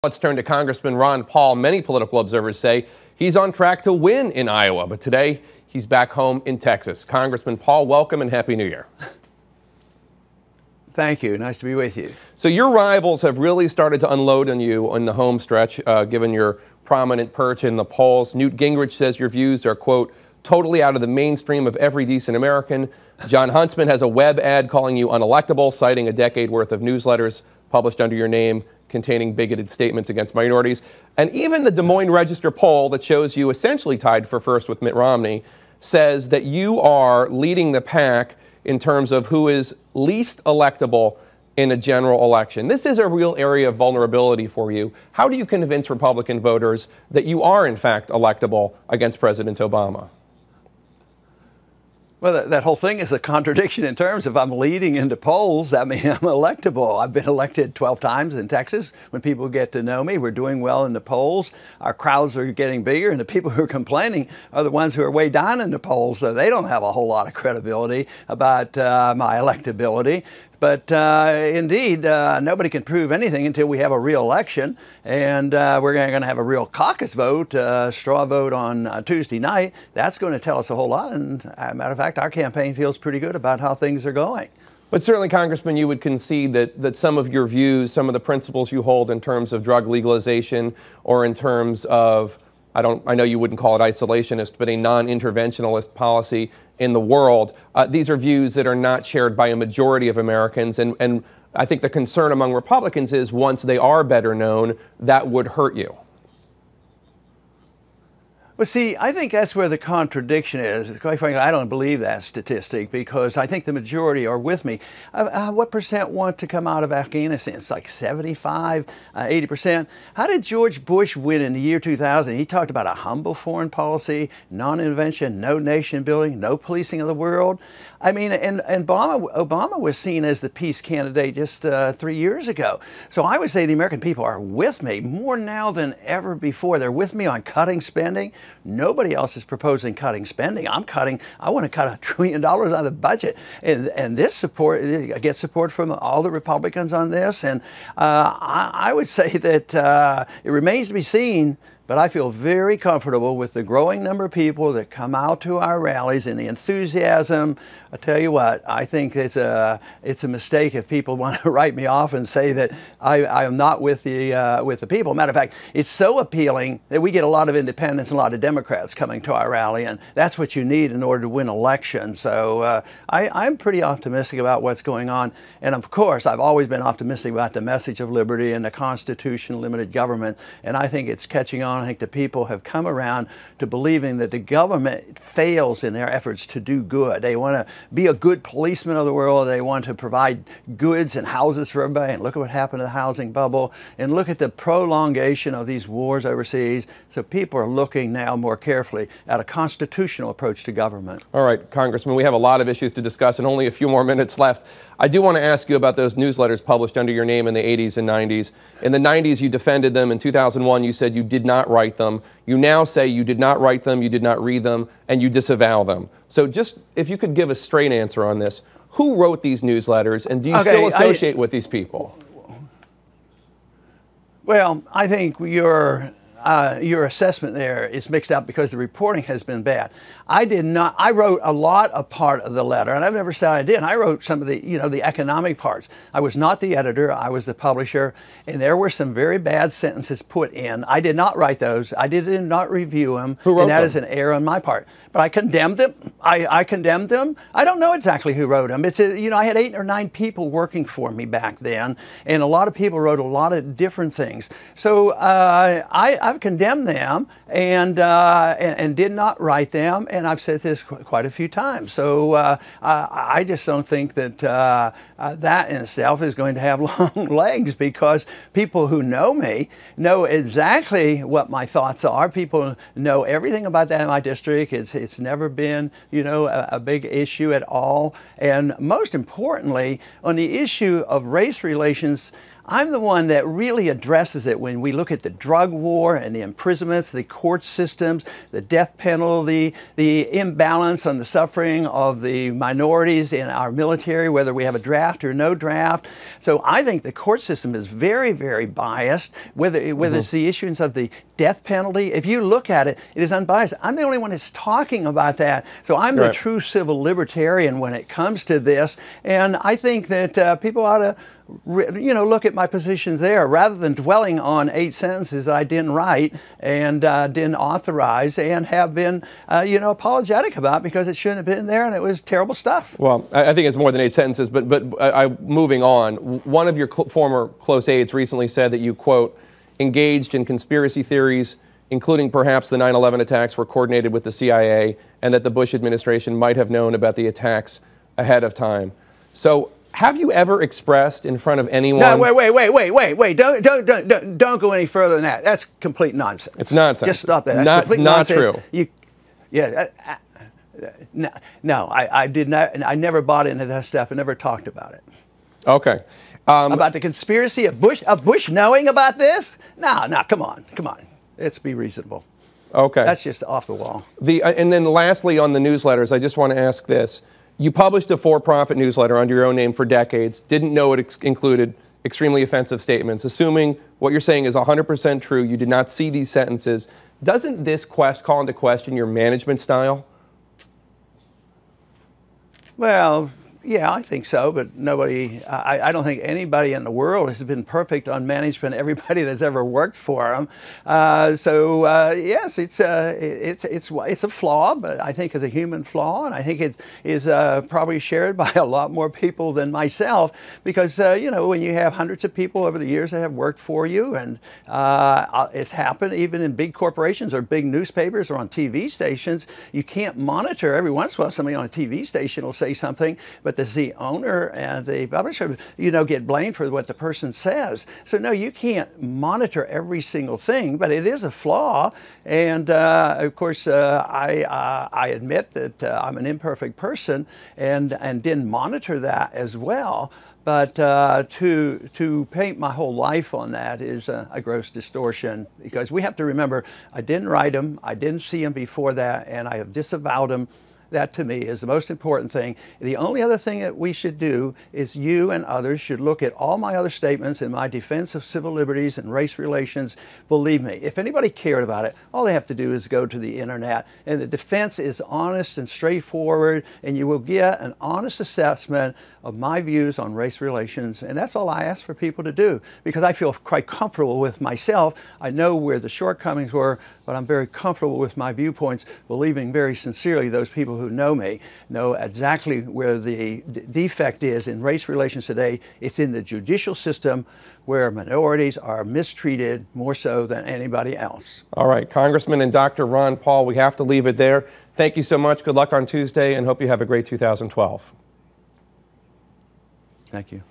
Let's turn to Congressman Ron Paul. Many political observers say he's on track to win in Iowa, but today he's back home in Texas. Congressman Paul, welcome and Happy New Year. Thank you. Nice to be with you. So your rivals have really started to unload on you on the home stretch, given your prominent perch in the polls. Newt Gingrich says your views are, quote, totally out of the mainstream of every decent American. John Huntsman has a web ad calling you unelectable, citing a decade worth of newsletters published under your name containing bigoted statements against minorities. And even the Des Moines Register poll that shows you essentially tied for first with Mitt Romney says that you are leading the pack in terms of who is least electable in a general election. This is a real area of vulnerability for you. How do you convince Republican voters that you are, in fact, electable against President Obama? Well, that whole thing is a contradiction in terms. If I'm leading into polls, that means I'm electable. I've been elected 12 times in Texas. When people get to know me, we're doing well in the polls. Our crowds are getting bigger, and the people who are complaining are the ones who are way down in the polls, so they don't have a whole lot of credibility about my electability. But indeed, nobody can prove anything until we have a real election, and we're going to have a real caucus vote, straw vote on Tuesday night. That's going to tell us a whole lot, and as a matter of fact, our campaign feels pretty good about how things are going. But certainly, Congressman, you would concede that some of your views, some of the principles you hold in terms of drug legalization or in terms of, I know you wouldn't call it isolationist, but a non-interventionalist policy in the world. These are views that are not shared by a majority of Americans. And I think the concern among Republicans is once they are better known, that would hurt you. Well, see, I think that's where the contradiction is. Quite frankly, I don't believe that statistic because I think the majority are with me. What percent want to come out of Afghanistan? It's like 75, 80%. How did George Bush win in the year 2000? He talked about a humble foreign policy, non-intervention, no nation building, no policing of the world. I mean, and Obama was seen as the peace candidate just 3 years ago. So I would say the American people are with me more now than ever before. They're with me on cutting spending. Nobody else is proposing cutting spending. I want to cut $1 trillion out of the budget. And this support, I get support from all the Republicans on this. And I would say that it remains to be seen, but I feel very comfortable with the growing number of people that come out to our rallies and the enthusiasm. I tell you what, I think it's a mistake if people want to write me off and say that I am not with the people. Matter of fact, it's so appealing that we get a lot of independents and a lot of Democrats coming to our rally, and that's what you need in order to win elections. So I'm pretty optimistic about what's going on. And of course, I've always been optimistic about the message of liberty and the Constitution, limited government, and I think it's catching on. I think the people have come around to believing that the government fails in their efforts to do good. They want to be a good policeman of the world. They want to provide goods and houses for everybody. And look at what happened to the housing bubble. And look at the prolongation of these wars overseas. So people are looking now more carefully at a constitutional approach to government. All right, Congressman, we have a lot of issues to discuss and only a few more minutes left. I do want to ask you about those newsletters published under your name in the 80s and 90s. In the 90s, you defended them. In 2001, you said you did not write them. You now say you did not write them, you did not read them, and you disavow them. So just if you could give a straight answer on this, who wrote these newsletters, and do you still associate with these people? Well, I think your assessment there is mixed up because the reporting has been bad. I wrote a lot of part of the letter, and I've never said I did. I wrote some of the, the economic parts. I was not the editor, I was the publisher, and there were some very bad sentences put in. I did not write those. I did not review them. Who wrote them? And that is an error on my part. But I condemned them. I condemned them. I don't know exactly who wrote them. It's I had 8 or 9 people working for me back then, and a lot of people wrote a lot of different things. So I've condemned them and did not write them, and I've said this quite a few times. So I just don't think that that in itself is going to have long legs, because people who know me know exactly what my thoughts are. People know everything about that in my district. It's never been, a big issue at all. And most importantly, on the issue of race relations, I'm the one that really addresses it when we look at the drug war and the imprisonments, the court systems, the death penalty, the imbalance on the suffering of the minorities in our military, whether we have a draft or no draft. So I think the court system is very, very biased, whether it's the issuance of the death penalty. If you look at it, it is unbiased. I'm the only one that's talking about that. So I'm the true civil libertarian when it comes to this. And I think that people ought to look at my positions there rather than dwelling on 8 sentences that I didn't write and didn't authorize and have been, apologetic about because it shouldn't have been there and it was terrible stuff. Well, I think it's more than 8 sentences, but moving on, one of your former close aides recently said that you, quote, engaged in conspiracy theories, including perhaps the 9/11 attacks were coordinated with the CIA and that the Bush administration might have known about the attacks ahead of time. So have you ever expressed in front of anyone? No, wait. Don't go any further than that. That's complete nonsense. It's nonsense. Just stop that. That's complete not nonsense. True. No, I did not. I never bought into that stuff. I never talked about it. Okay. About the conspiracy of Bush knowing about this? No, come on. Let's be reasonable. Okay. That's just off the wall. And then lastly on the newsletters, I just want to ask this. You published a for-profit newsletter under your own name for decades, didn't know it included extremely offensive statements. Assuming what you're saying is 100% true, you did not see these sentences. Doesn't this call into question your management style? Well, yeah, I think so, but I don't think anybody in the world has been perfect on management, everybody that's ever worked for them. Yes, it's a flaw, but I think it's a human flaw, and I think it is probably shared by a lot more people than myself, because, when you have hundreds of people over the years that have worked for you, and it's happened even in big corporations or big newspapers or on TV stations, you can't monitor. Every once in a while somebody on a TV station will say something, but does the owner and the publisher, get blamed for what the person says? So no, you can't monitor every single thing, but it is a flaw. And of course, I admit that I'm an imperfect person and didn't monitor that as well. But to paint my whole life on that is a gross distortion, because we have to remember, I didn't write them, I didn't see them before that, and I have disavowed them. That, to me, is the most important thing. The only other thing that we should do is you and others should look at all my other statements in my defense of civil liberties and race relations. Believe me, if anybody cared about it, all they have to do is go to the internet. And the defense is honest and straightforward, and you will get an honest assessment of my views on race relations. And that's all I ask for people to do, because I feel quite comfortable with myself. I know where the shortcomings were, but I'm very comfortable with my viewpoints, believing very sincerely those people who know me know exactly where the defect is in race relations today. It's in the judicial system, where minorities are mistreated more so than anybody else. All right, Congressman and Dr. Ron Paul, we have to leave it there. Thank you so much. Good luck on Tuesday, and hope you have a great 2012. Thank you.